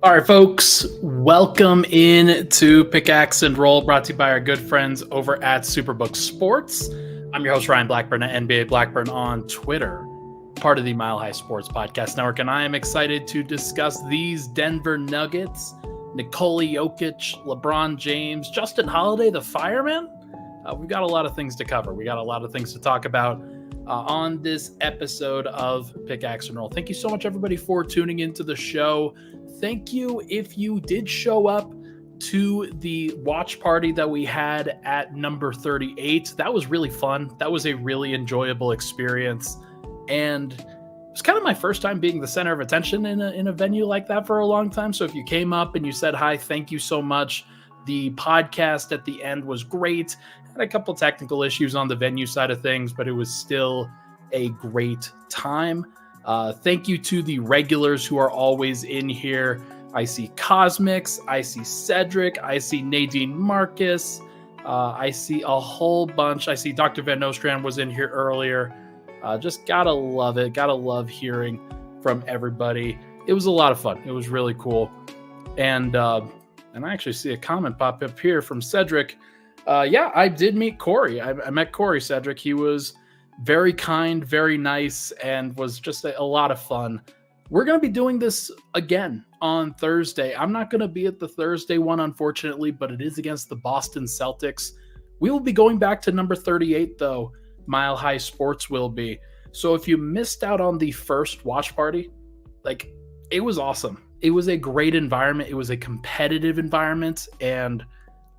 All right, folks, welcome in to Pickaxe and Roll, brought to you by our good friends over at Superbook Sports. I'm your host, Ryan Blackburn at NBA Blackburn on Twitter, part of the Mile High Sports Podcast Network, and I am excited to discuss these Denver Nuggets, Nikola Jokic, LeBron James, Justin Holiday, the fireman. We've got a lot of things to cover. We got a lot of things to talk about on this episode of Pickaxe and Roll. Thank you so much, everybody, for tuning into the show. Thank you if you did show up to the watch party that we had at number 38. That was really fun. That was a really enjoyable experience. And it was kind of my first time being the center of attention in a venue like that for a long time. So if you came up and you said hi, thank you so much. The podcast at the end was great. Had a couple technical issues on the venue side of things, but it was still a great time. Thank you to the regulars who are always in here. I see Cosmix, I see Cedric, I see Nadine Marcus, I see a whole bunch. I see Dr. Van Nostrand was in here earlier. Just gotta love it. Gotta love hearing from everybody. It was a lot of fun. It was really cool. And I actually see a comment pop up here from Cedric. Yeah, I did meet Corey. I met Corey, Cedric. He was very kind, very nice, and was just a lot of fun. We're going to be doing this again on Thursday. I'm not going to be at the Thursday one, unfortunately, but it is against the Boston Celtics. We will be going back to number 38, though. Mile High Sports will be. So if you missed out on the first watch party, it was awesome. It was a great environment. It was a competitive environment, and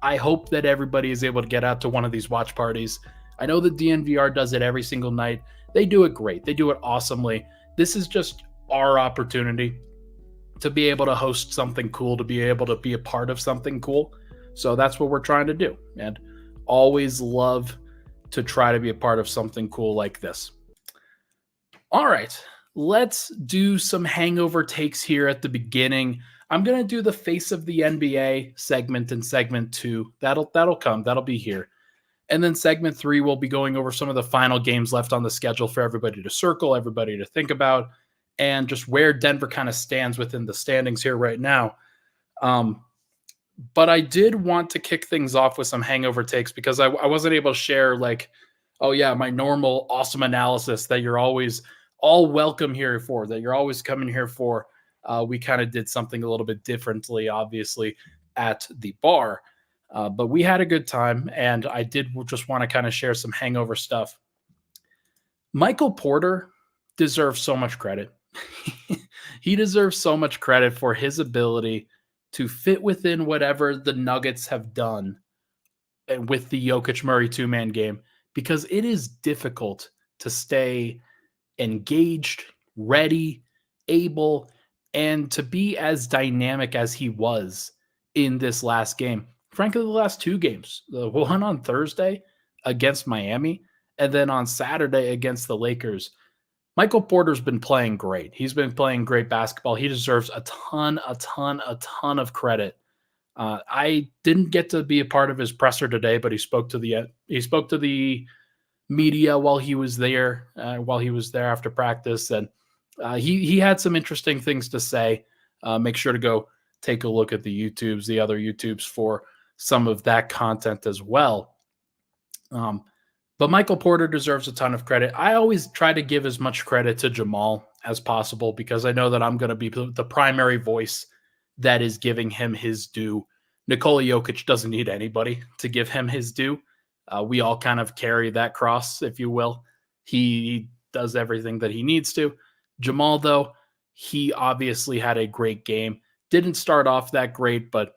I hope that everybody is able to get out to one of these watch parties. I know the DNVR does it every single night. They do it great. They do it awesomely. This is just our opportunity to be able to host something cool, to be able to be a part of something cool. So that's what we're trying to do. And always love to try to be a part of something cool like this. All right, let's do some hangover takes here at the beginning. I'm going to do the face of the NBA segment in segment 2. That'll come. That'll be here. And then segment 3, we'll be going over some of the final games left on the schedule for everybody to circle, everybody to think about, and just where Denver kind of stands within the standings here right now. But I did want to kick things off with some hangover takes because I wasn't able to share my normal awesome analysis that you're always all welcome here for, that you're always coming here for. We kind of did something a little bit differently, obviously, at the bar. But we had a good time, and I did just want to kind of share some hangover stuff. Michael Porter deserves so much credit. He deserves so much credit for his ability to fit within whatever the Nuggets have done with the Jokic-Murray two-man game, because it is difficult to stay engaged, ready, able, and to be as dynamic as he was in this last game. Frankly, the last two games, the one on Thursday against Miami, and then on Saturday against the Lakers, Michael Porter's been playing great. He's been playing great basketball. He deserves a ton of credit. I didn't get to be a part of his presser today, but he spoke to the media while he was there after practice, and he had some interesting things to say. Make sure to go take a look at the other YouTubes for some of that content as well. But Michael Porter deserves a ton of credit. I always try to give as much credit to Jamal as possible because I know that I'm going to be the primary voice that is giving him his due. Nikola Jokic doesn't need anybody to give him his due. We all kind of carry that cross, if you will. He does everything that he needs to. Jamal, though, he obviously had a great game. Didn't start off that great, but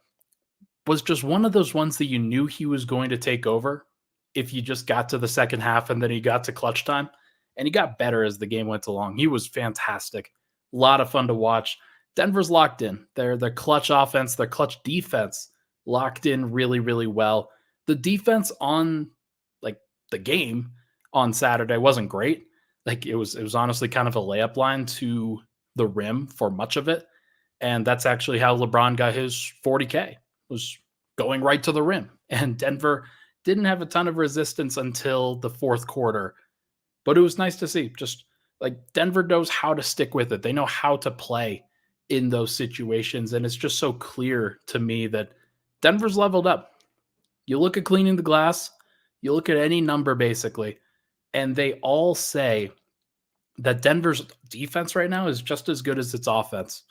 was just one of those ones that you knew he was going to take over if you just got to the second half and then he got to clutch time. And he got better as the game went along. He was fantastic. A lot of fun to watch. Denver's locked in. Their clutch offense, their clutch defense locked in really, really well. The defense on the game on Saturday wasn't great. It was honestly kind of a layup line to the rim for much of it. And that's actually how LeBron got his 40K, was going right to the rim. And Denver didn't have a ton of resistance until the fourth quarter. But it was nice to see. Just Denver knows how to stick with it. They know how to play in those situations. And it's just so clear to me that Denver's leveled up. You look at cleaning the glass, you look at any number basically, and they all say that Denver's defense right now is just as good as its offense.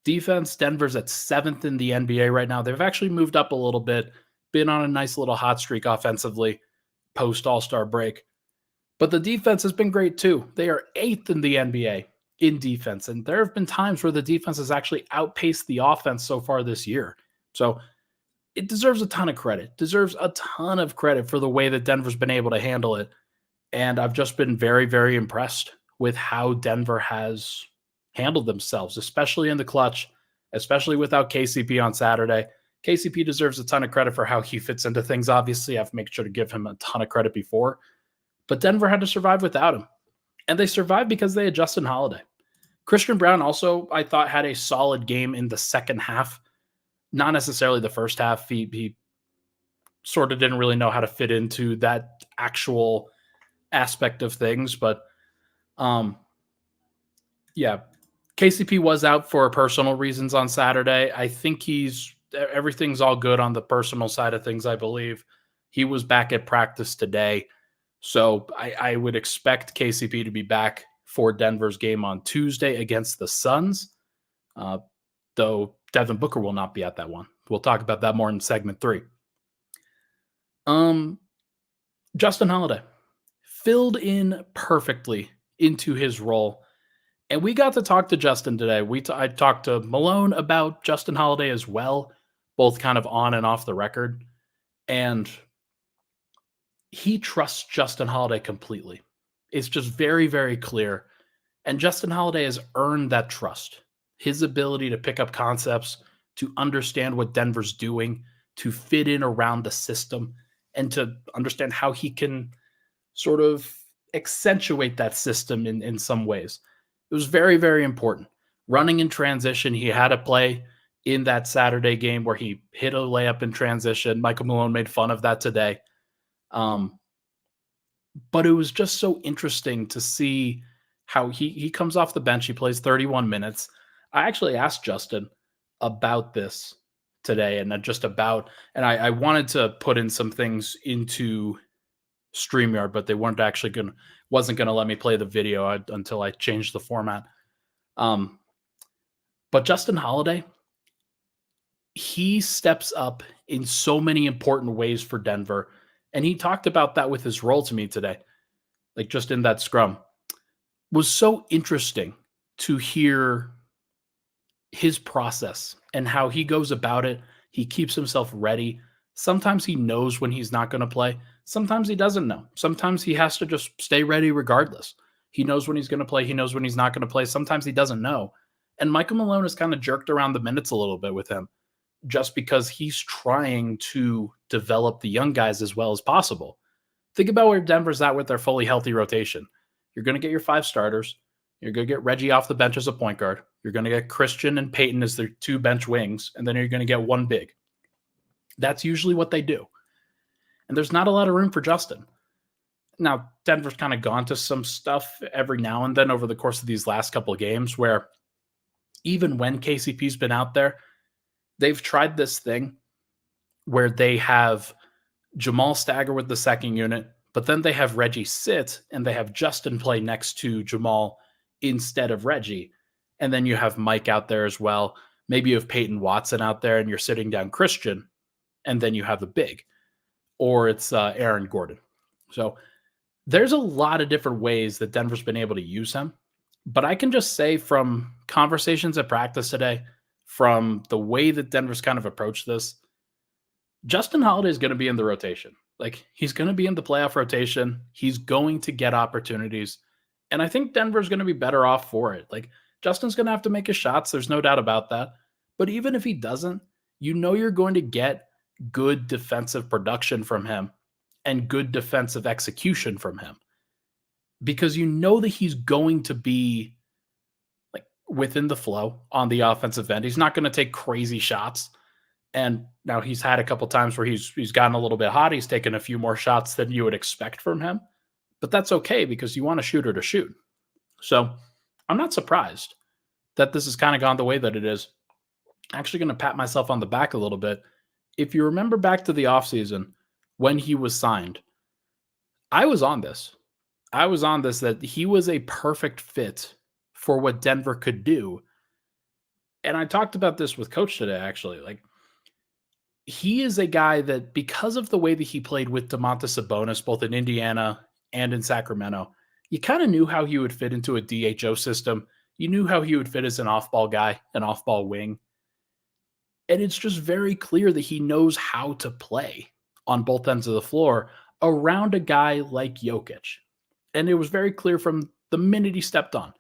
Defense, Denver's at 7th in the NBA right now. They've actually moved up a little bit, been on a nice little hot streak offensively post All-Star break. But the defense has been great too. They are 8th in the NBA in defense. And there have been times where the defense has actually outpaced the offense so far this year. So it deserves a ton of credit, deserves a ton of credit for the way that Denver's been able to handle it. And I've just been very, very impressed with how Denver has handled themselves, especially in the clutch, especially without KCP on Saturday. KCP deserves a ton of credit for how he fits into things. Obviously, I've made sure to give him a ton of credit before, but Denver had to survive without him. And they survived because they had Justin Holiday. Christian Braun also, I thought, had a solid game in the second half. Not necessarily the first half. He sort of didn't really know how to fit into that actual aspect of things, but yeah, KCP was out for personal reasons on Saturday. I think everything's all good on the personal side of things, I believe. He was back at practice today. So I would expect KCP to be back for Denver's game on Tuesday against the Suns, though Devin Booker will not be at that one. We'll talk about that more in segment 3. Justin Holiday filled in perfectly into his role. And we got to talk to Justin today. I talked to Malone about Justin Holiday as well, both kind of on and off the record. And he trusts Justin Holiday completely. It's just very, very clear. And Justin Holiday has earned that trust. His ability to pick up concepts, to understand what Denver's doing, to fit in around the system, and to understand how he can sort of accentuate that system in some ways. It was very, very important. Running in transition, he had a play in that Saturday game where he hit a layup in transition. Michael Malone made fun of that today. But it was just so interesting to see how he comes off the bench. He plays 31 minutes. I actually asked Justin about this today and I wanted to put in some things into StreamYard, but they wasn't going to let me play the video until I changed the format. But Justin Holiday, he steps up in so many important ways for Denver. And he talked about that with his role to me today, like just in that scrum. It was so interesting to hear his process and how he goes about it. He keeps himself ready. Sometimes he knows when he's not going to play. Sometimes he doesn't know. Sometimes he has to just stay ready regardless. He knows when he's going to play. He knows when he's not going to play. Sometimes he doesn't know. And Michael Malone has kind of jerked around the minutes a little bit with him just because he's trying to develop the young guys as well as possible. Think about where Denver's at with their fully healthy rotation. You're going to get your 5 starters. You're going to get Reggie off the bench as a point guard. You're going to get Christian and Peyton as their 2 bench wings, and then you're going to get 1 big. That's usually what they do. And there's not a lot of room for Justin. Now, Denver's kind of gone to some stuff every now and then over the course of these last couple of games where even when KCP's been out there, they've tried this thing where they have Jamal stagger with the second unit, but then they have Reggie sit and they have Justin play next to Jamal instead of Reggie. And then you have Mike out there as well. Maybe you have Peyton Watson out there and you're sitting down Christian, and then you have the big. Or it's Aaron Gordon. So there's a lot of different ways that Denver's been able to use him. But I can just say from conversations at practice today, from the way that Denver's kind of approached this, Justin Holiday is going to be in the rotation. Like, he's going to be in the playoff rotation. He's going to get opportunities. And I think Denver's going to be better off for it. Like, Justin's going to have to make his shots. There's no doubt about that. But even if he doesn't, you know you're going to get good defensive production from him and good defensive execution from him, because you know that he's going to be like within the flow on the offensive end. He's not going to take crazy shots. And now he's had a couple times where he's gotten a little bit hot. He's taken a few more shots than you would expect from him, but that's okay because you want a shooter to shoot. So I'm not surprised that this has kind of gone the way that it is. Actually going to pat myself on the back a little bit. If you remember back to the offseason when he was signed, I was on this. I was on this that he was a perfect fit for what Denver could do. And I talked about this with Coach today, actually. Like, he is a guy that, because of the way that he played with Domantas Sabonis, both in Indiana and in Sacramento, you kind of knew how he would fit into a DHO system. You knew how he would fit as an off-ball guy, an off-ball wing. And it's just very clear that he knows how to play on both ends of the floor around a guy like Jokic. And it was very clear from the minute he stepped on.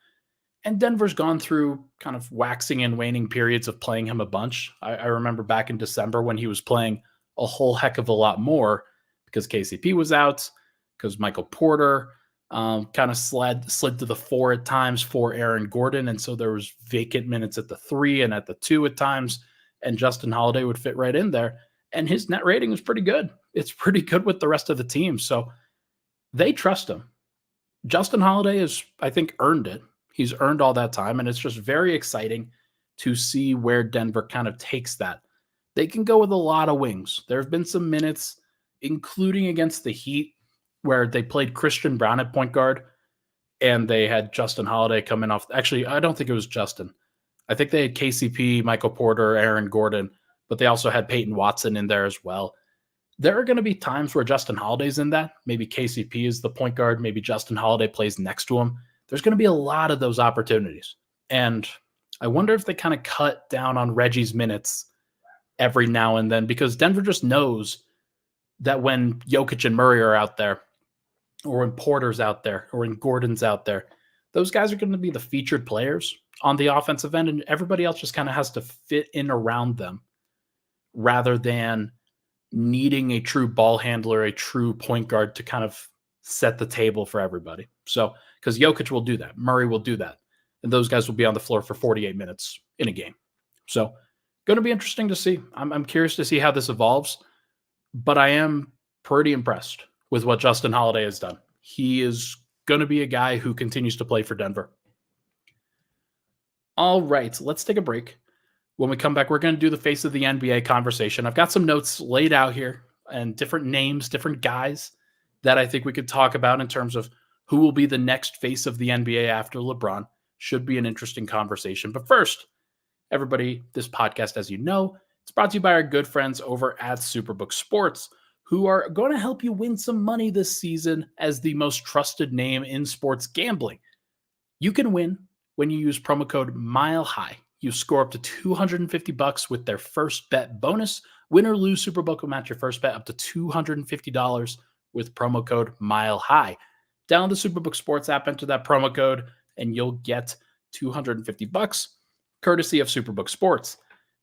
And Denver's gone through kind of waxing and waning periods of playing him a bunch. I remember back in December when he was playing a whole heck of a lot more because KCP was out, because Michael Porter kind of slid to the 4 at times for Aaron Gordon. And so there was vacant minutes at the 3 and at the 2 at times. And Justin Holiday would fit right in there. And his net rating was pretty good. It's pretty good with the rest of the team. So they trust him. Justin Holiday has, I think, earned it. He's earned all that time, and it's just very exciting to see where Denver kind of takes that. They can go with a lot of wings. There have been some minutes, including against the Heat, where they played Christian Brown at point guard, and they had Justin Holiday coming off. Actually, I don't think it was Justin. I think they had KCP, Michael Porter, Aaron Gordon, but they also had Peyton Watson in there as well. There are going to be times where Justin Holiday's in that. Maybe KCP is the point guard. Maybe Justin Holiday plays next to him. There's going to be a lot of those opportunities. And I wonder if they kind of cut down on Reggie's minutes every now and then, because Denver just knows that when Jokic and Murray are out there, or when Porter's out there, or when Gordon's out there, those guys are going to be the featured players on the offensive end, and everybody else just kind of has to fit in around them rather than needing a true ball handler, a true point guard to kind of set the table for everybody. So, because Jokic will do that, Murray will do that, and those guys will be on the floor for 48 minutes in a game. So, going to be interesting to see. I'm curious to see how this evolves, but I am pretty impressed with what Justin Holiday has done. He is going to be a guy who continues to play for Denver. All right, let's take a break. When we come back, we're going to do the face of the NBA conversation. I've got some notes laid out here and different names, different guys that I think we could talk about in terms of who will be the next face of the NBA after LeBron. Should be an interesting conversation. But first, everybody, this podcast, as you know, it's brought to you by our good friends over at Superbook Sports, who are going to help you win some money this season as the most trusted name in sports gambling. You can win when you use promo code MILEHIGH. You score up to $250 with their first bet bonus. Win or lose, Superbook will match your first bet up to $250 with promo code MILEHIGh. Download the Superbook Sports app, enter that promo code, and you'll get $250 courtesy of Superbook Sports.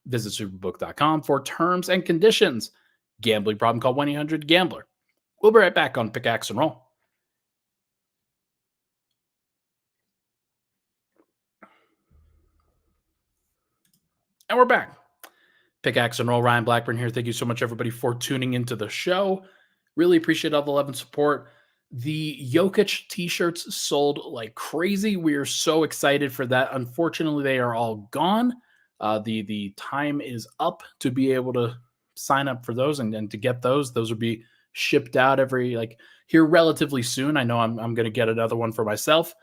Visit superbook.com for terms and conditions. Gambling problem, call 1-800-GAMBLER. We'll be right back on Pickaxe and Roll. And we're back. Pickaxe and Roll, Ryan Blackburn here. Thank you so much, everybody, for tuning into the show. Really appreciate all the love and support. The Jokic t-shirts sold like crazy. We are so excited for that. Unfortunately, they are all gone. The time is up to be able to sign up for those and to get those. Those will be shipped out here relatively soon. I know I'm going to get another one for myself.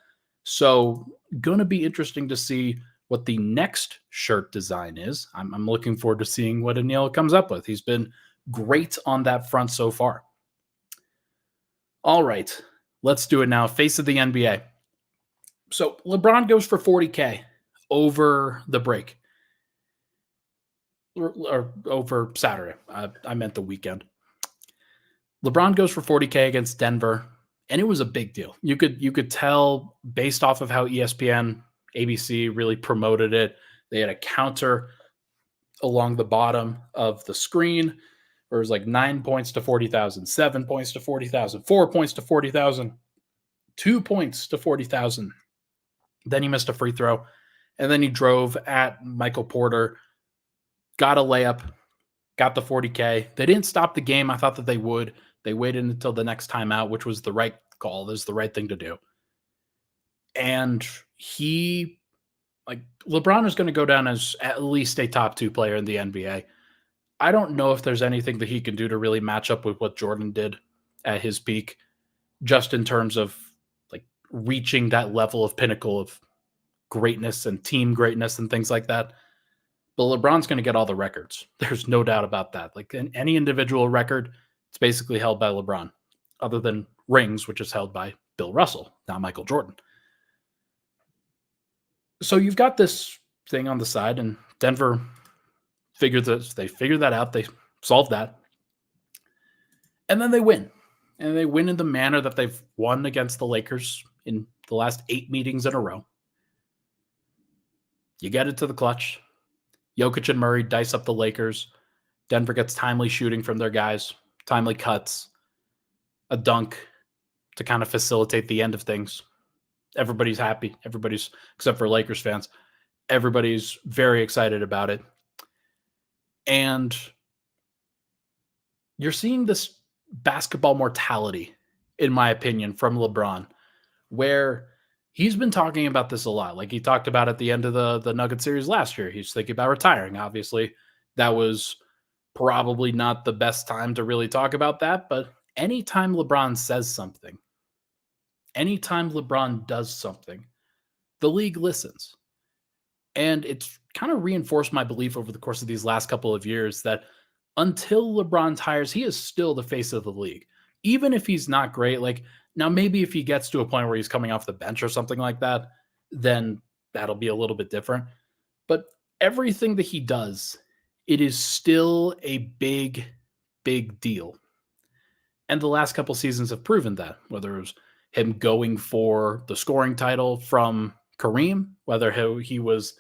So going to be interesting to see what the next shirt design is. I'm looking forward to seeing what Anil comes up with. He's been great on that front so far. All right, let's do it now. Face of the NBA. So LeBron goes for $40K over the break. Or over Saturday. I meant the weekend. LeBron goes for $40K against Denver, and it was a big deal. You could tell based off of how ESPN, ABC really promoted it. They had a counter along the bottom of the screen. Where it was like 9 points to 40,000, 7 points to 40,000, 4 points to 40,000, 2 points to 40,000. Then he missed a free throw, and then he drove at Michael Porter, got a layup, got the $40K. They didn't stop the game. I thought that they would. They waited until the next timeout, which was the right call. This is the right thing to do. And he Like LeBron is going to go down as at least a top 2 player in the NBA. I don't know if there's anything that he can do to really match up with what Jordan did at his peak, just in terms of like reaching that level of pinnacle of greatness and team greatness and things like that. But LeBron's going to get all the records. There's no doubt about that. Like in any individual record, it's basically held by LeBron, other than rings, which is held by Bill Russell, not Michael Jordan. So you've got this thing on the side, and Denver figured this. They figured that out. They solved that, and then they win. And they win in the manner that they've won against the Lakers in the last 8 meetings in a row. You get it to the clutch. Jokic and Murray dice up the Lakers. Denver gets timely shooting from their guys, timely cuts, a dunk to kind of facilitate the end of things. Everybody's happy. Everybody's, except for Lakers fans, everybody's very excited about it. And you're seeing this basketball mortality, in my opinion, from LeBron, where he's been talking about this a lot. Like he talked about at the end of the Nugget series last year. He's thinking about retiring. Obviously, that was probably not the best time to really talk about that. But anytime LeBron says something, anytime LeBron does something, the league listens. And it's kind of reinforced my belief over the course of these last couple of years that until LeBron retires, he is still the face of the league. Even if he's not great, like now maybe if he gets to a point where he's coming off the bench or something like that, then that'll be a little bit different. But everything that he does, it is still a big, big deal. And the last couple seasons have proven that, whether it was him going for the scoring title from Kareem, whether he was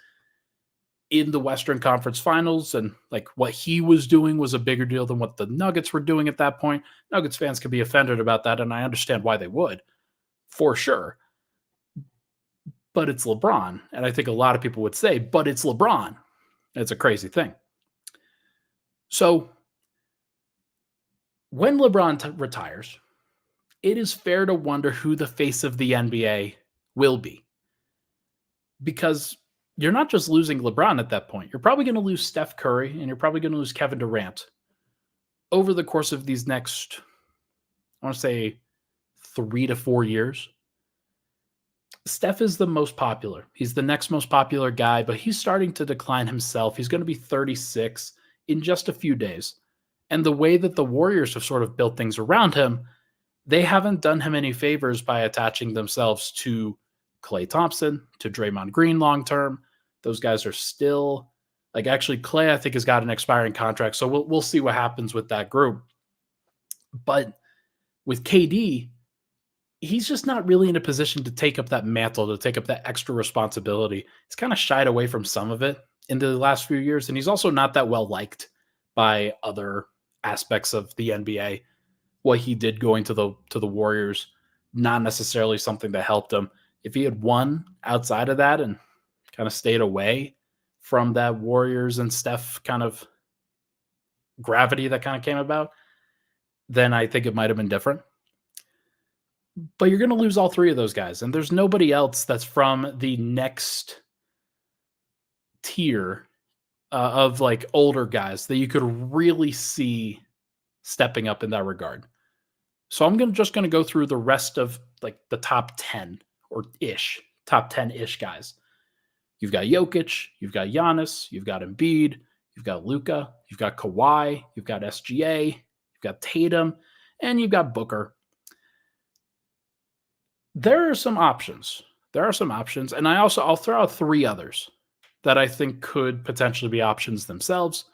in the Western Conference Finals and like what he was doing was a bigger deal than what the Nuggets were doing at that point. Nuggets fans could be offended about that, and I understand why they would, for sure. But it's LeBron, and I think a lot of people would say, but it's LeBron. It's a crazy thing. So when LeBron retires, it is fair to wonder who the face of the NBA will be. Because you're not just losing LeBron at that point. You're probably going to lose Steph Curry, and you're probably going to lose Kevin Durant over the course of these next, I want to say, 3 to 4 years. Steph is the most popular. He's the next most popular guy, but he's starting to decline himself. He's going to be 36 in just a few days. And the way that the Warriors have sort of built things around him, they haven't done him any favors by attaching themselves to Klay Thompson, to Draymond Green long term. Those guys are still, like, actually Klay, I think, has got an expiring contract, so we'll see what happens with that group. But with KD, he's just not really in a position to take up that mantle, to take up that extra responsibility. He's kind of shied away from some of it in the last few years, and he's also not that well liked by other aspects of the NBA. What he did going to the Warriors, not necessarily something that helped him. If he had won outside of that and kind of stayed away from that Warriors and Steph kind of gravity that kind of came about, then I think it might have been different. But you're going to lose all three of those guys, and there's nobody else that's from the next tier of like older guys that you could really see stepping up in that regard. So I'm just going to go through the rest of like the top 10 or ish, top 10-ish guys. You've got Jokic, you've got Giannis, you've got Embiid, you've got Luka, you've got Kawhi, you've got SGA, you've got Tatum, and you've got Booker. There are some options. And I'll throw out 3 others that I think could potentially be options themselves.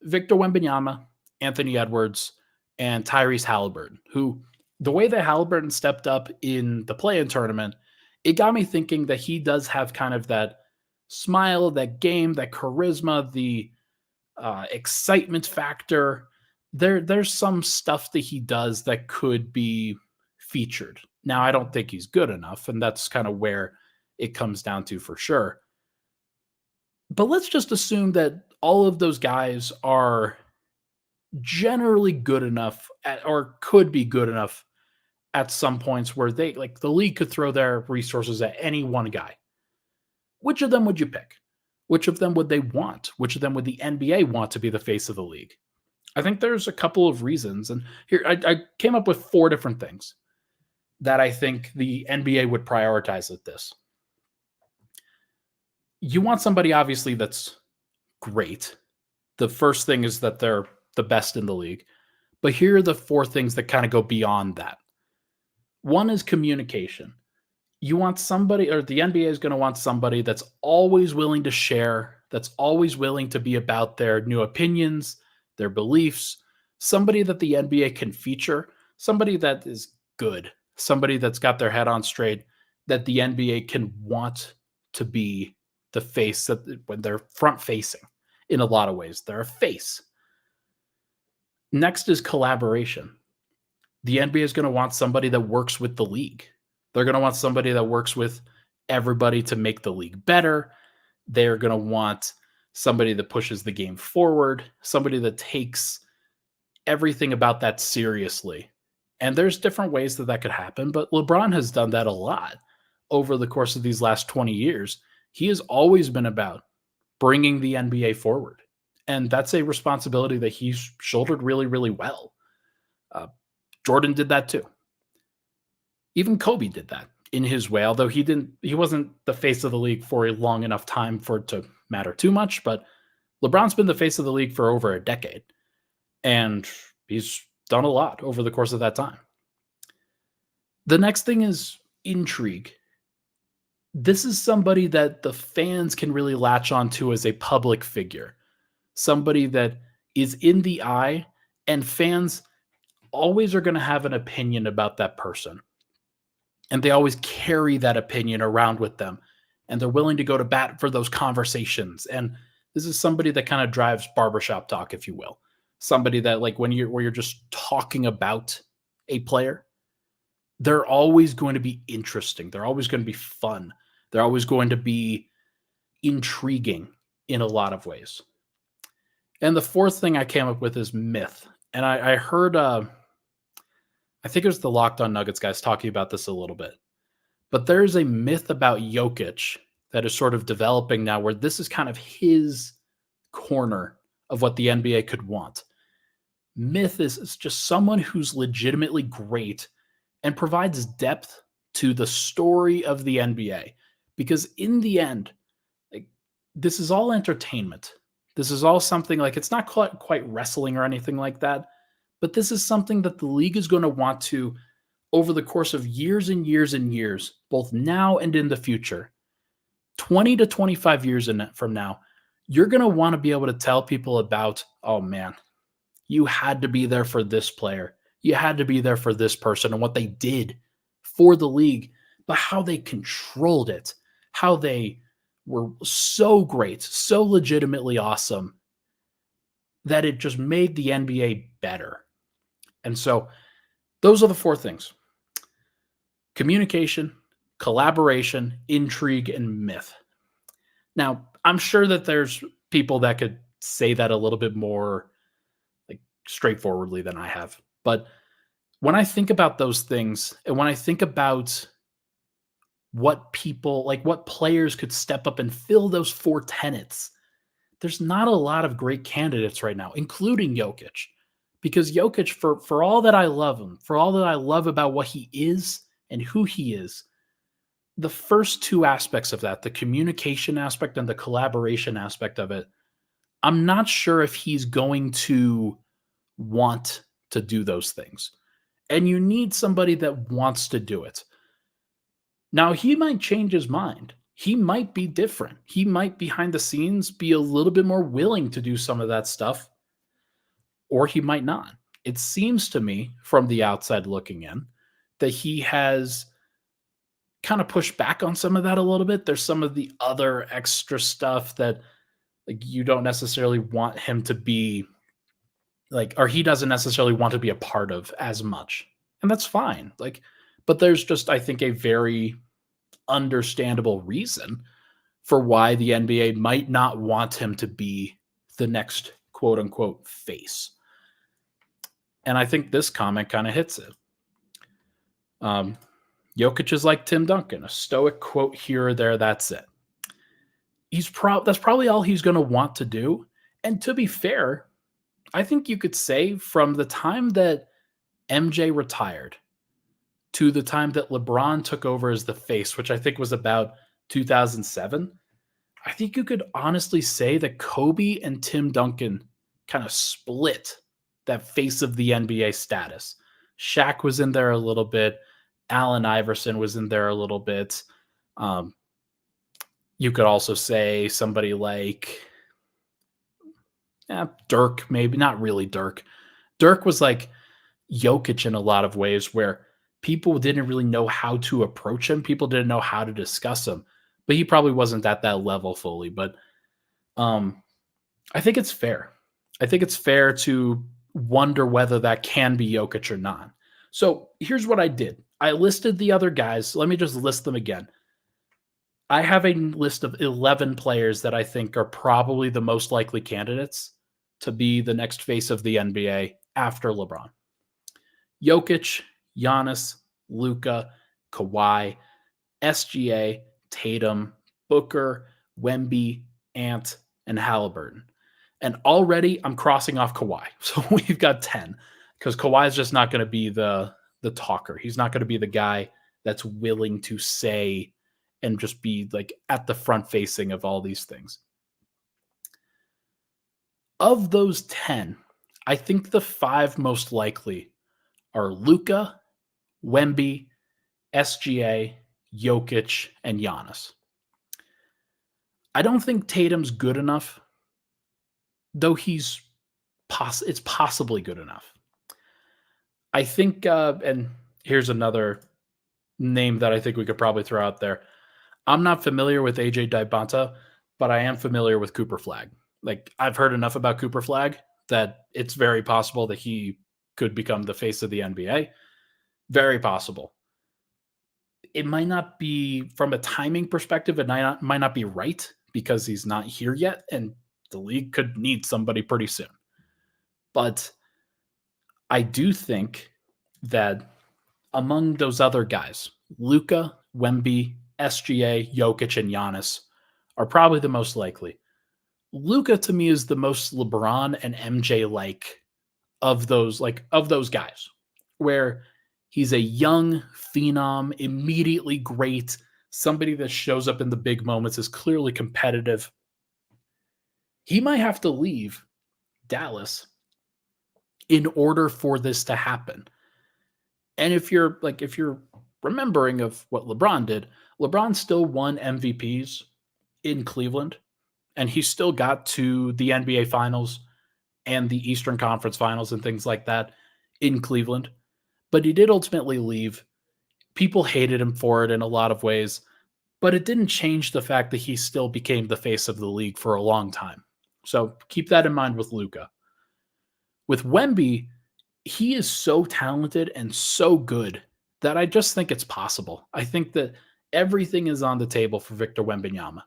Victor Wembanyama, Anthony Edwards, and Tyrese Halliburton, who the way that Halliburton stepped up in the play-in tournament, it got me thinking that he does have kind of that smile, that game, that charisma, the excitement factor. There's some stuff that he does that could be featured. Now, I don't think he's good enough, and that's kind of where it comes down to for sure. But let's just assume that all of those guys are generally good enough or could be good enough at some points where they like the league could throw their resources at any one guy. which of them would you pick? Which of them would they want? Which of them would the NBA want to be the face of the league? I think there's a couple of reasons. And here I came up with 4 different things that I think the NBA would prioritize at this. You want somebody, obviously, that's great. The first thing is that they're the best in the league. But here are the 4 things that kind of go beyond that. One is communication. You want somebody, or the NBA is going to want somebody that's always willing to share, that's always willing to be about their new opinions, their beliefs, somebody that the NBA can feature, somebody that is good, somebody that's got their head on straight, that the NBA can want to be the face that when they're front facing in a lot of ways. They're a face. Next is collaboration. The NBA is going to want somebody that works with the league. They're going to want somebody that works with everybody to make the league better. They're going to want somebody that pushes the game forward, somebody that takes everything about that seriously. And there's different ways that could happen, but LeBron has done that a lot over the course of these last 20 years. He has always been about bringing the NBA forward. And that's a responsibility that he's shouldered really, really well. Jordan did that too. Even Kobe did that in his way, although he wasn't the face of the league for a long enough time for it to matter too much. But LeBron's been the face of the league for over a decade, and he's done a lot over the course of that time. The next thing is intrigue. This is somebody that the fans can really latch onto as a public figure, somebody that is in the eye, and fans always are going to have an opinion about that person. And they always carry that opinion around with them. And they're willing to go to bat for those conversations. And this is somebody that kind of drives barbershop talk, if you will. Somebody that, like, where you're just talking about a player, they're always going to be interesting. They're always going to be fun. They're always going to be intriguing in a lot of ways. And the 4th thing I came up with is myth. And I heard, I think it was the Locked On Nuggets guys talking about this a little bit. But there's a myth about Jokic that is sort of developing now, where this is kind of his corner of what the NBA could want. Myth is just someone who's legitimately great and provides depth to the story of the NBA. Because in the end, like, this is all entertainment. This is all something, like, it's not quite wrestling or anything like that. But this is something that the league is going to want to, over the course of years and years and years, both now and in the future, 20 to 25 years from now, you're going to want to be able to tell people about, oh man, you had to be there for this player. You had to be there for this person and what they did for the league, but how they controlled it, how they were so great, so legitimately awesome that it just made the NBA better. And so those are the 4 things: communication, collaboration, intrigue, and myth. Now, I'm sure that there's people that could say that a little bit more, like, straightforwardly than I have. But when I think about those things, and when I think about what people, like, what players could step up and fill those 4 tenets, there's not a lot of great candidates right now, including Jokic. Because Jokic, for all that I love him, for all that I love about what he is and who he is, the first 2 aspects of that, the communication aspect and the collaboration aspect of it, I'm not sure if he's going to want to do those things. And you need somebody that wants to do it. Now, he might change his mind. He might be different. He might, behind the scenes, be a little bit more willing to do some of that stuff, or he might not. It seems to me, from the outside looking in, that he has kind of pushed back on some of that a little bit. There's some of the other extra stuff that, like, you don't necessarily want him to be, like, or he doesn't necessarily want to be a part of as much. And that's fine. Like, but there's just, I think, a very understandable reason for why the NBA might not want him to be the next quote unquote face. And I think this comment kind of hits it. Jokic is like Tim Duncan, a stoic quote here or there, that's it. that's probably all he's going to want to do. And to be fair, I think you could say from the time that MJ retired to the time that LeBron took over as the face, which I think was about 2007, I think you could honestly say that Kobe and Tim Duncan kind of split that face of the NBA status. Shaq was in there a little bit. Allen Iverson was in there a little bit. Um, you could also say somebody like Dirk, maybe not really Dirk. Dirk was like Jokic in a lot of ways where people didn't really know how to approach him. People didn't know how to discuss him, but he probably wasn't at that level fully. But I think it's fair. I think it's fair to wonder whether that can be Jokic or not. So here's what I did. I listed the other guys. Let me just list them again. I have a list of 11 players that I think are probably the most likely candidates to be the next face of the NBA after LeBron. Jokic, Giannis, Luka, Kawhi, SGA, Tatum, Booker, Wemby, Ant, and Halliburton. And already I'm crossing off Kawhi. So we've got 10 because Kawhi is just not going to be the talker. He's not going to be the guy that's willing to say and just be like at the front facing of all these things. Of those 10, I think the 5 most likely are Luka, Wemby, SGA, Jokic, and Giannis. I don't think Tatum's good enough, though it's possibly good enough. I think, and here's another name that I think we could probably throw out there. I'm not familiar with AJ Dybanta, but I am familiar with Cooper Flagg. Like, I've heard enough about Cooper Flagg that it's very possible that he could become the face of the NBA. Very possible. It might not be, from a timing perspective, it might not be right because he's not here yet, and the league could need somebody pretty soon. But I do think that among those other guys, Luka, Wemby, SGA, Jokic, and Giannis are probably the most likely. Luka to me is the most LeBron and MJ like of those guys, where he's a young phenom, immediately great, somebody that shows up in the big moments, is clearly competitive. He might have to leave Dallas in order for this to happen. And if you're remembering of what LeBron did, LeBron still won MVPs in Cleveland, and he still got to the NBA Finals and the Eastern Conference Finals and things like that in Cleveland. But he did ultimately leave. People hated him for it in a lot of ways, but it didn't change the fact that he still became the face of the league for a long time. So keep that in mind with Luka. With Wemby, he is so talented and so good that I just think it's possible. I think that everything is on the table for Victor Wembanyama.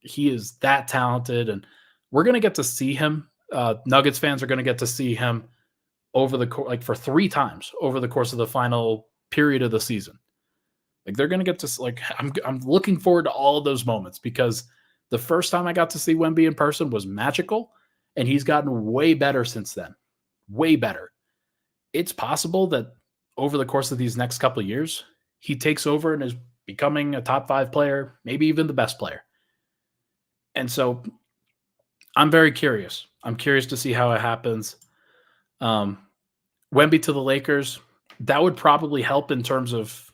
He is that talented, and we're going to get to see him. Nuggets fans are going to get to see him over for 3 times over the course of the final period of the season. Like, they're going to get to, I'm looking forward to all of those moments, because the first time I got to see Wemby in person was magical, and he's gotten way better since then. Way better. It's possible that over the course of these next couple of years, he takes over and is becoming a top 5 player, maybe even the best player. And so I'm very curious. I'm curious to see how it happens. Wemby to the Lakers, that would probably help in terms of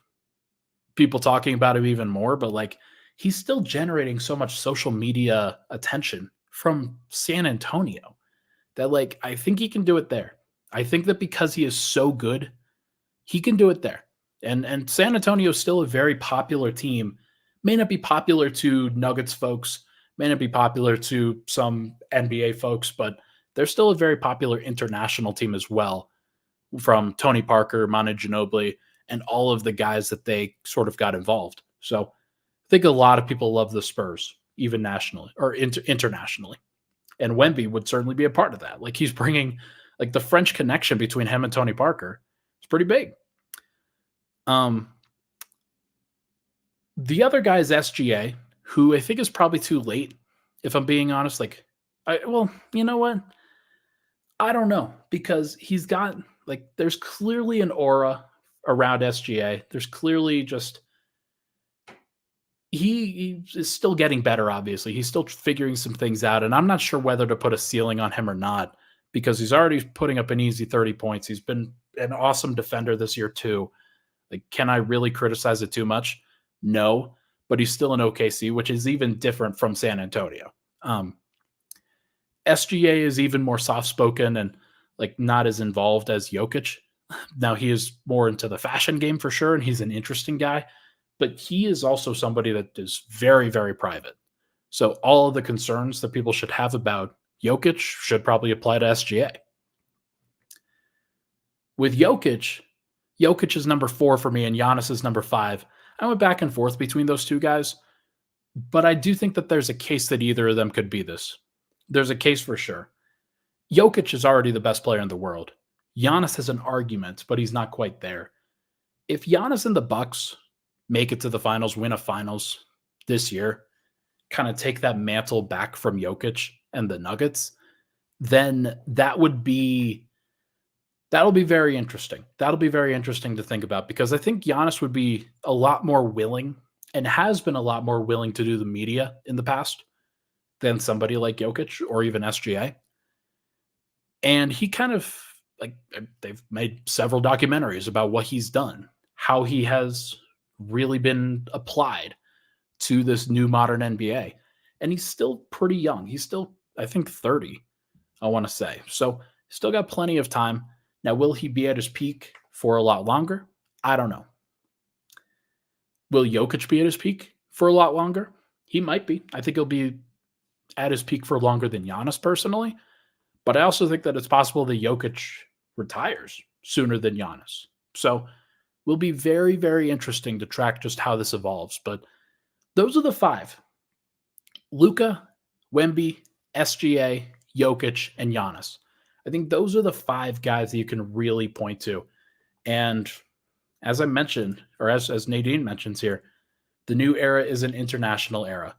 people talking about him even more, but he's still generating so much social media attention from San Antonio that I think he can do it there. I think that because he is so good, he can do it there. And San Antonio is still a very popular team. May not be popular to Nuggets folks, may not be popular to some NBA folks, but they're still a very popular international team as well, from Tony Parker, Manu Ginobili, and all of the guys that they sort of got involved. So I think a lot of people love the Spurs, even nationally or internationally. And Wemby would certainly be a part of that. He's bringing the French connection between him and Tony Parker. It's pretty big. The other guy is SGA, who I think is probably too late, if I'm being honest. Well, you know what? I don't know because he's got there's clearly an aura around SGA. There's clearly just he is still getting better, obviously. He's still figuring some things out, and I'm not sure whether to put a ceiling on him or not because he's already putting up an easy 30 points. He's been an awesome defender this year too. Can I really criticize it too much? No, but he's still in OKC, which is even different from San Antonio. SGA is even more soft-spoken and not as involved as Jokic. Now he is more into the fashion game for sure, and he's an interesting guy, but he is also somebody that is very, very private. So all of the concerns that people should have about Jokic should probably apply to SGA. With Jokic is number 4 for me, and Giannis is number 5. I went back and forth between those two guys, but I do think that there's a case that either of them could be this. There's a case for sure. Jokic is already the best player in the world. Giannis has an argument, but he's not quite there. If Giannis and the Bucks make it to the finals, win a finals this year, kind of take that mantle back from Jokic and the Nuggets, then that'll be very interesting. That'll be very interesting to think about because I think Giannis would be a lot more willing and has been a lot more willing to do the media in the past than somebody like Jokic or even SGA. And he kind of they've made several documentaries about what he's done, how he has really been applied to this new modern NBA. And he's still pretty young. He's still, I think, 30, I want to say. So still got plenty of time. Now, will he be at his peak for a lot longer? I don't know. Will Jokic be at his peak for a lot longer? He might be. I think he'll be at his peak for longer than Giannis personally. But I also think that it's possible that Jokic retires sooner than Giannis. So will be very, very interesting to track just how this evolves. But those are the 5. Luka, Wemby, SGA, Jokic, and Giannis. I think those are the 5 guys that you can really point to. And as I mentioned, or as Nadine mentions here, the new era is an international era.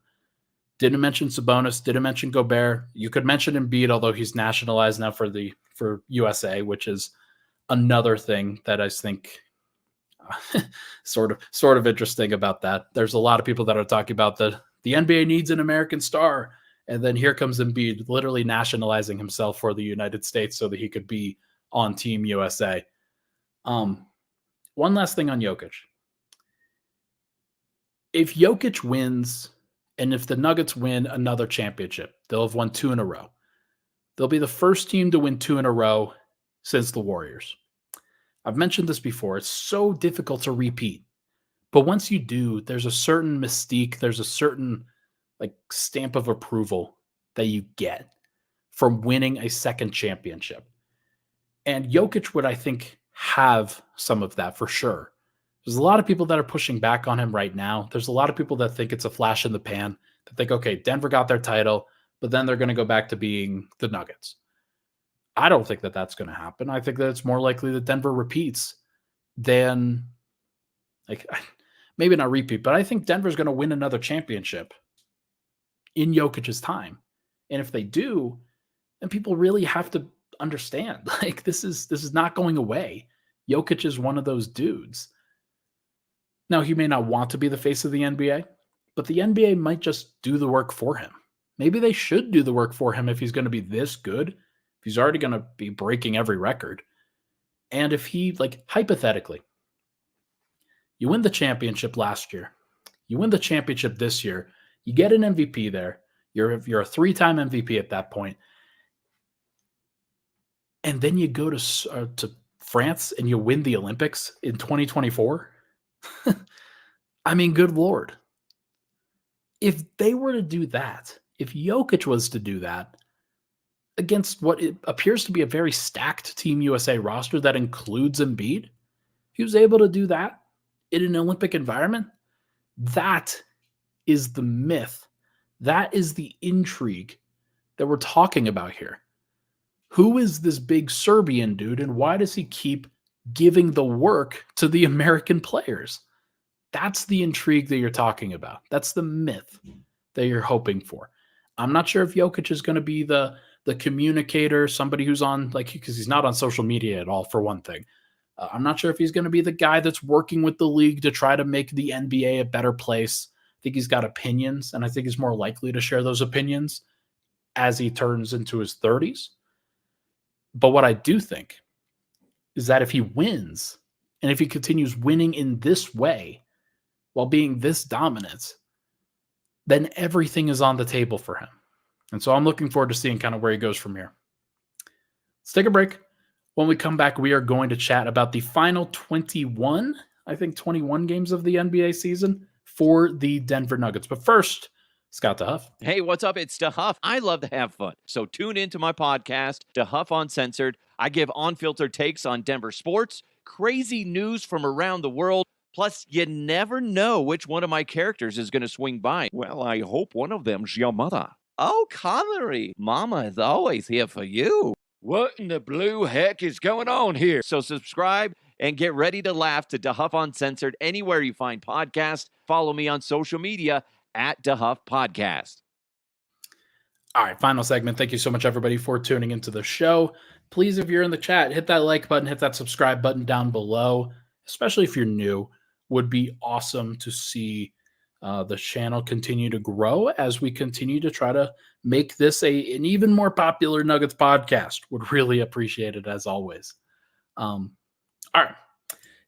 Didn't mention Sabonis, didn't mention Gobert. You could mention Embiid, although he's nationalized now for USA, which is another thing that I think sort of interesting about that. There's a lot of people that are talking about the NBA needs an American star. And then here comes Embiid literally nationalizing himself for the United States so that he could be on Team USA. One last thing on Jokic. If Jokic wins, and if the Nuggets win another championship, they'll have won 2 in a row. They'll be the first team to win 2 in a row since the Warriors. I've mentioned this before. It's so difficult to repeat. But once you do, there's a certain mystique, there's a certain stamp of approval that you get from winning a second championship. And Jokic would, I think, have some of that for sure. There's a lot of people that are pushing back on him right now. There's a lot of people that think it's a flash in the pan, that think, okay, Denver got their title, but then they're going to go back to being the Nuggets. I don't think that that's going to happen. I think that it's more likely that Denver repeats than, maybe not repeat, but I think Denver's going to win another championship in Jokic's time. And if they do, then people really have to understand, this is not going away. Jokic is one of those dudes. Now, he may not want to be the face of the NBA, but the NBA might just do the work for him. Maybe they should do the work for him if he's going to be this good, if he's already going to be breaking every record. And if he, hypothetically, you win the championship last year, you win the championship this year, you get an MVP there, you're a 3-time MVP at that point, and then you go to France and you win the Olympics in 2024. I mean, good Lord. If they were to do that, if Jokic was to do that against what it appears to be a very stacked Team USA roster that includes Embiid, he was able to do that in an Olympic environment. That is the myth. That is the intrigue that we're talking about here. Who is this big Serbian dude, and why does he keep giving the work to the American players? That's the intrigue that you're talking about. That's the myth. that you're hoping for. I'm not sure if Jokic is going to be the communicator, somebody who's on, like, because he's not on social media at all, for one thing. I'm not sure if he's going to be the guy that's working with the league to try to make the NBA a better place. I think he's got opinions, and I think he's more likely to share those opinions as he turns into his 30s. But what I do think is that if he wins, and if he continues winning in this way while being this dominant, then everything is on the table for him. And so I'm looking forward to seeing kind of where he goes from here. Let's take a break. When we come back, we are going to chat about the final 21 games of the NBA season for the Denver Nuggets. But first, Scott DeHuff. Hey, what's up? It's DeHuff. I love to have fun. So tune into my podcast, DeHuff Uncensored. I give unfiltered takes on Denver sports, crazy news from around the world. Plus, you never know which one of my characters is going to swing by. Well, I hope one of them's your mother. Oh, Connery, Mama is always here for you. What in the blue heck is going on here? So subscribe and get ready to laugh to DeHuff Uncensored anywhere you find podcasts. Follow me on social media at DeHuff Podcast. All right, final segment. Thank you so much, everybody, for tuning into the show. Please, if you're in the chat, hit that like button, hit that subscribe button down below, especially if you're new. Would be awesome to see the channel continue to grow as we continue to try to make this an even more popular Nuggets podcast. Would really appreciate it, as always. All right.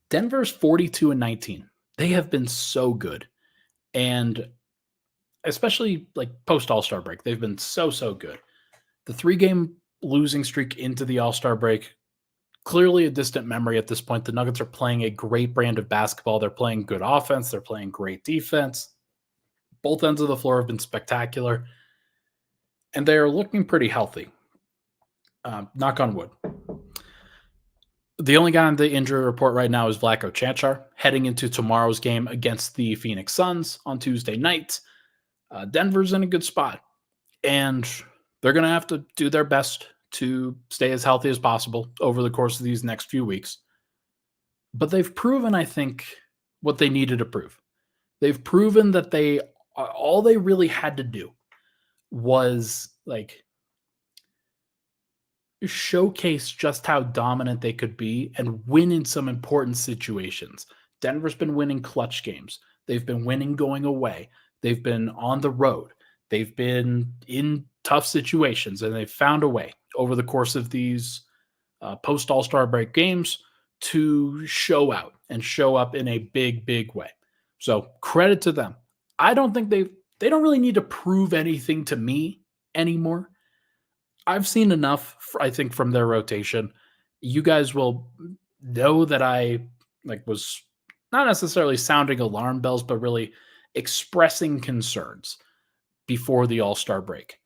Denver's 42-19. They have been so good. And especially like post All-Star break, they've been so good. The 3-game losing streak into the All-Star break, clearly a distant memory at this point. The Nuggets are playing a great brand of basketball. They're playing good offense. They're playing great defense. Both ends of the floor have been spectacular. And they are looking pretty healthy. Knock on wood. The only guy on the injury report right now is Vlatko Čančar, heading into tomorrow's game against the Phoenix Suns on Tuesday night. Denver's in a good spot. And they're going to have to do their best to stay as healthy as possible over the course of these next few weeks. But they've proven, I think, what they needed to prove. They've proven that all they really had to do was like showcase just how dominant they could be and win in some important situations. Denver's been winning clutch games. They've been winning going away. They've been on the road. They've been in tough situations, and they've found a way over the course of these post All-Star break games to show out and show up in a big way. So credit to them. I don't think they don't really need to prove anything to me anymore. I've seen enough, I think, from their rotation. You guys will know that I was not necessarily sounding alarm bells, but really expressing concerns before the All-Star break.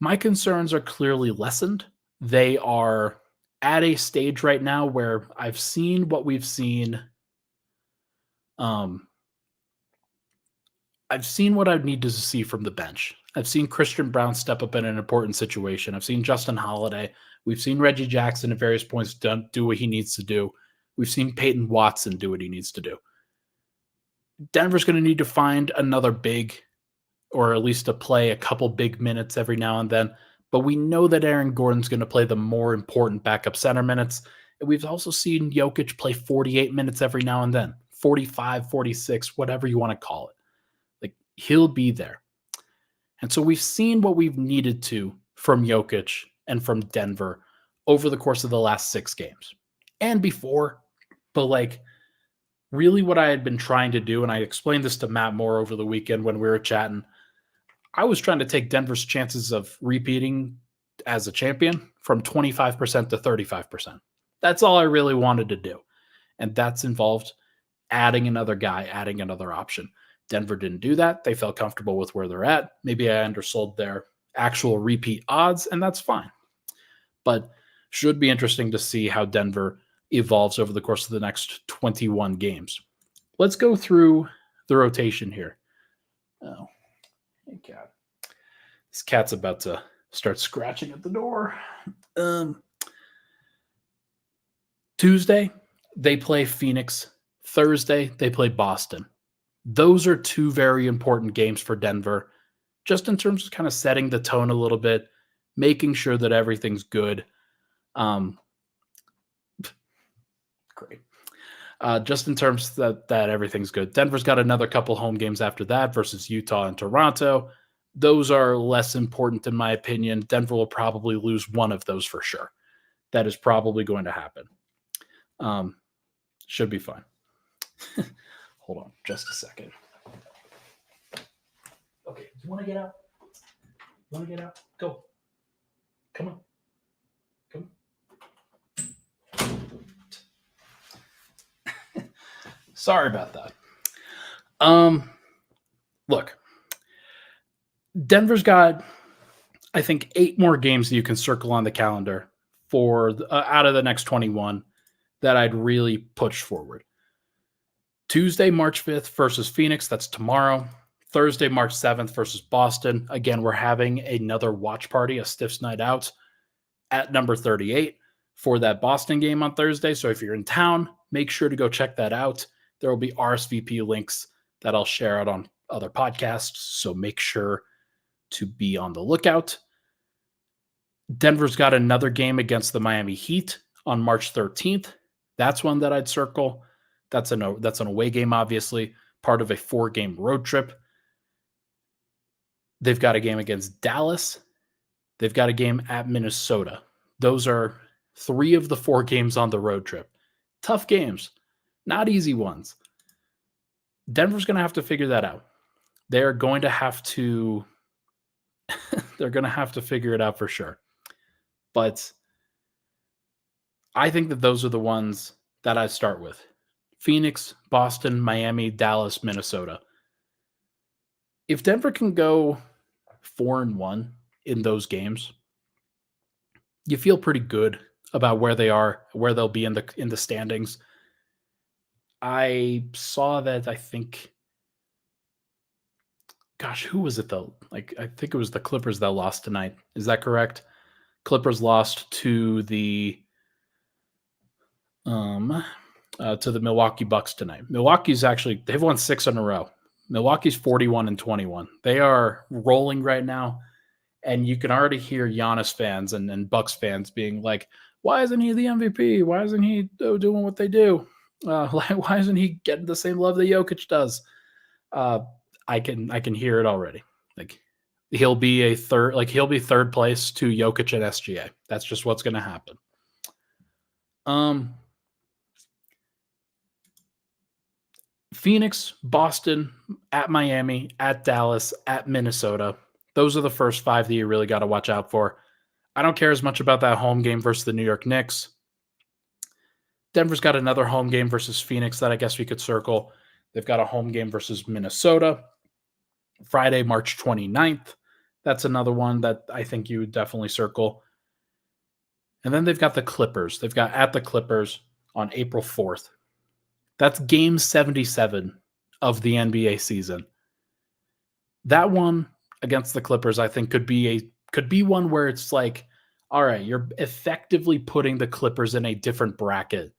My concerns are clearly lessened. They are at a stage right now where I've seen what we've seen. I've seen what I'd need to see from the bench. I've seen Christian Brown step up in an important situation. I've seen Justin Holiday. We've seen Reggie Jackson at various points do what he needs to do. We've seen Peyton Watson do what he needs to do. Denver's going to need to find another big, or at least to play a couple big minutes every now and then. But we know that Aaron Gordon's going to play the more important backup center minutes. And we've also seen Jokic play 48 minutes every now and then, 45, 46, whatever you want to call it. He'll be there. And so we've seen what we've needed to from Jokic and from Denver over the course of the last 6 games and before. But really what I had been trying to do, and I explained this to Matt Moore over the weekend when we were chatting, I was trying to take Denver's chances of repeating as a champion from 25% to 35%. That's all I really wanted to do. And that's involved adding another guy, adding another option. Denver didn't do that. They felt comfortable with where they're at. Maybe I undersold their actual repeat odds, and that's fine. But should be interesting to see how Denver evolves over the course of the next 21 games. Let's go through the rotation here. Oh, hey, cat. This cat's about to start scratching at the door. Tuesday, they play Phoenix. Thursday, they play Boston. Those are 2 very important games for Denver just in terms of kind of setting the tone a little bit, making sure that everything's good. Great. Just in terms that everything's good. Denver's got another couple home games after that versus Utah and Toronto. Those are less important in my opinion. Denver will probably lose one of those for sure. That is probably going to happen. Should be fine. Hold on just a second. Okay, you want to get out? You want to get out? Go. Come on. Come on. Sorry about that. Look, Denver's got, I think, 8 more games that you can circle on the calendar for out of the next 21 that I'd really push forward. Tuesday, March 5th versus Phoenix. That's tomorrow. Thursday, March 7th versus Boston. Again, we're having another watch party, a Stiffs Night Out at number 38 for that Boston game on Thursday. So if you're in town, make sure to go check that out. There will be RSVP links that I'll share out on other podcasts. So make sure to be on the lookout. Denver's got another game against the Miami Heat on March 13th. That's one that I'd circle. That's an away game, obviously, part of a 4-game road trip. They've got a game against Dallas. They've got a game at Minnesota. Those are 3 of the 4 games on the road trip. Tough games, not easy ones. Denver's going to have to figure that out. They're going to have to figure it out for sure. But I think that those are the ones that I start with. Phoenix, Boston, Miami, Dallas, Minnesota. If Denver can go 4-1 in those games, you feel pretty good about where they are, where they'll be in the standings. I saw that, I think, who was it though? I think it was the Clippers that lost tonight. Is that correct? Clippers lost to the Milwaukee Bucks tonight. They've won 6 in a row. Milwaukee's 41-21. They are rolling right now, and you can already hear Giannis fans and Bucks fans being like, "Why isn't he the MVP? Why isn't he doing what they do? Why isn't he getting the same love that Jokic does?" I can hear it already. Like he'll be third place to Jokic and SGA. That's just what's going to happen. Phoenix, Boston, at Miami, at Dallas, at Minnesota. Those are the first 5 that you really got to watch out for. I don't care as much about that home game versus the New York Knicks. Denver's got another home game versus Phoenix that I guess we could circle. They've got a home game versus Minnesota, Friday, March 29th. That's another one that I think you would definitely circle. And then they've got the Clippers. They've got at the Clippers on April 4th. That's game 77 of the NBA season. That one against the Clippers, I think, could be one where it's like, all right, you're effectively putting the Clippers in a different bracket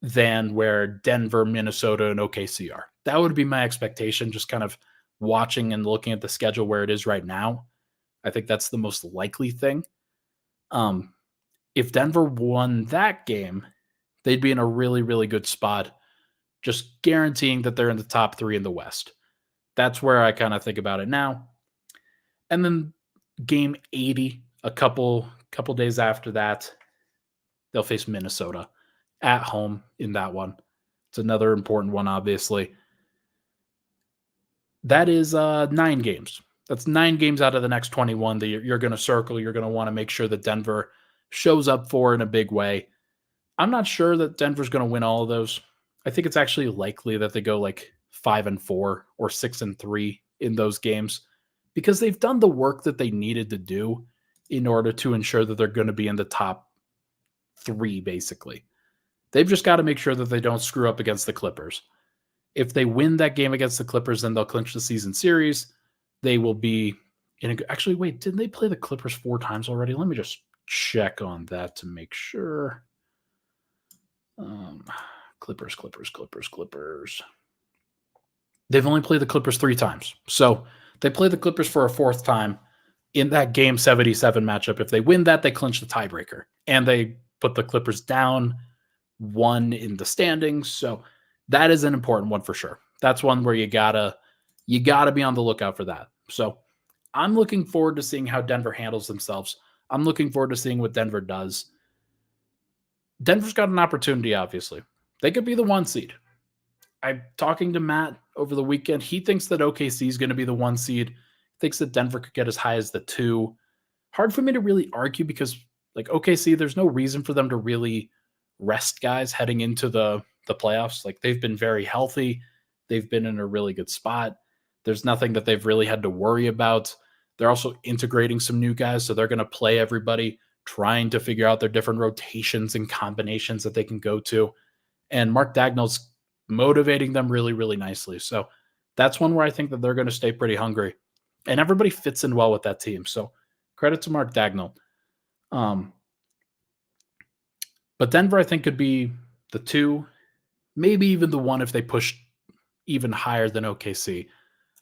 than where Denver, Minnesota, and OKC are. That would be my expectation, just kind of watching and looking at the schedule where it is right now. I think that's the most likely thing. If Denver won that game, they'd be in a really, really good spot, just guaranteeing that they're in the top 3 in the West. That's where I kind of think about it now. And then game 80, a couple days after that, they'll face Minnesota at home in that one. It's another important one, obviously. That is 9 games. That's 9 games out of the next 21 that you're going to circle. You're going to want to make sure that Denver shows up for in a big way. I'm not sure that Denver's going to win all of those. I think it's actually likely that they go like 5-4 or 6-3 in those games because they've done the work that they needed to do in order to ensure that they're going to be in the top 3, basically. They've just got to make sure that they don't screw up against the Clippers. If they win that game against the Clippers, then they'll clinch the season series. They will be in a... Actually, wait, didn't they play the Clippers 4 times already? Let me just check on that to make sure. Clippers. They've only played the Clippers 3 times. So They play the Clippers for a fourth time in that Game 77 matchup. If they win that, they clinch the tiebreaker. And they put the Clippers down 1 in the standings. So that is an important one for sure. That's one where you gotta be on the lookout for that. So I'm looking forward to seeing how Denver handles themselves. I'm looking forward to seeing what Denver does. Denver's got an opportunity, obviously. They could be the 1 seed. I'm talking to Matt over the weekend. He thinks that OKC is going to be the 1 seed. Thinks that Denver could get as high as the 2. Hard for me to really argue because, like, OKC, there's no reason for them to really rest guys heading into the playoffs. Like, they've been very healthy. They've been in a really good spot. There's nothing that they've really had to worry about. They're also integrating some new guys, so they're going to play everybody, trying to figure out their different rotations and combinations that they can go to. And Mark Dagnall's motivating them really, really nicely. So that's one where I think that they're going to stay pretty hungry. And everybody fits in well with that team. So credit to Mark Dagnall. But Denver, I think, could be the 2, maybe even the 1 if they push even higher than OKC.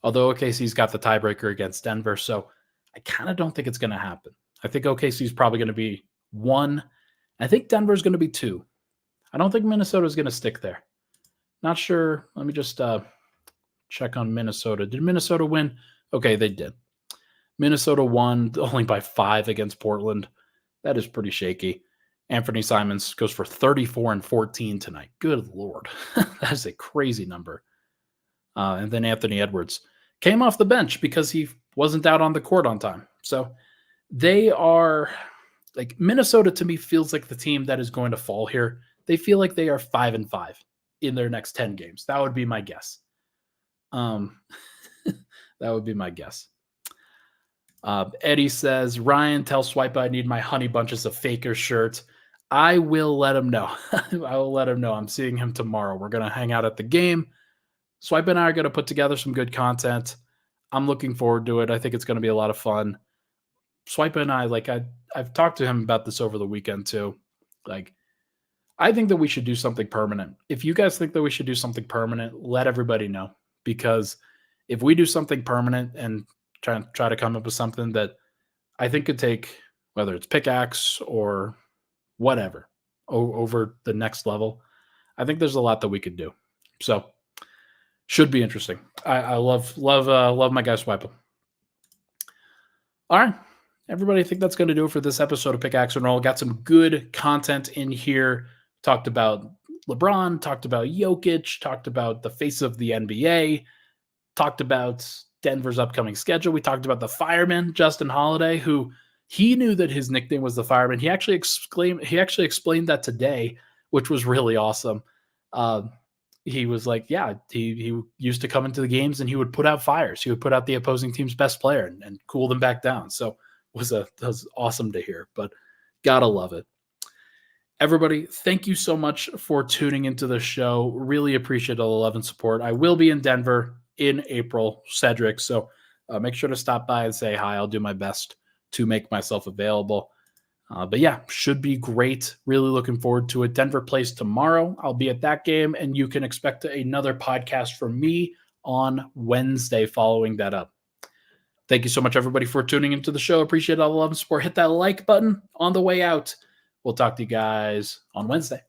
Although OKC's got the tiebreaker against Denver, so I kind of don't think it's going to happen. I think OKC's probably going to be 1. I think Denver's going to be 2. I don't think Minnesota's going to stick there. Not sure. Let me just check on Minnesota. Did Minnesota win? Okay, they did. Minnesota won only by 5 against Portland. That is pretty shaky. Anthony Simons goes for 34 and 14 tonight. Good Lord. That is a crazy number. And then Anthony Edwards came off the bench because he wasn't out on the court on time. So they are, like, Minnesota to me feels like the team that is going to fall here. They feel like they are 5-5 in their next 10 games. That would be my guess. That would be my guess. Eddie says, Ryan, tell Swipe I need my Honey Bunches of Faker shirt. I will let him know. I will let him know. I'm seeing him tomorrow. We're going to hang out at the game. Swipe and I are going to put together some good content. I'm looking forward to it. I think it's going to be a lot of fun. Swipe and I, like, I've talked to him about this over the weekend too. Like, I think that we should do something permanent. If you guys think that we should do something permanent, let everybody know. Because if we do something permanent and try to come up with something that I think could take, whether it's pickaxe or whatever, over the next level, I think there's a lot that we could do. So should be interesting. I love my guy Swipe. All right, everybody, I think that's going to do it for this episode of Pickaxe and Roll. Got some good content in here. Talked about LeBron, talked about Jokic, talked about the face of the NBA, talked about Denver's upcoming schedule. We talked about the fireman, Justin Holiday, who he knew that his nickname was the fireman. He actually explained that today, which was really awesome. He was like, yeah, he used to come into the games and he would put out fires. He would put out the opposing team's best player and cool them back down. So that was awesome to hear, but gotta love it. Everybody, thank you so much for tuning into the show. Really appreciate all the love and support. I will be in Denver in April, Cedric. So make sure to stop by and say hi. I'll do my best to make myself available. But yeah, should be great. Really looking forward to it. Denver plays tomorrow. I'll be at that game, and you can expect another podcast from me on Wednesday following that up. Thank you so much, everybody, for tuning into the show. Appreciate all the love and support. Hit that like button on the way out. We'll talk to you guys on Wednesday.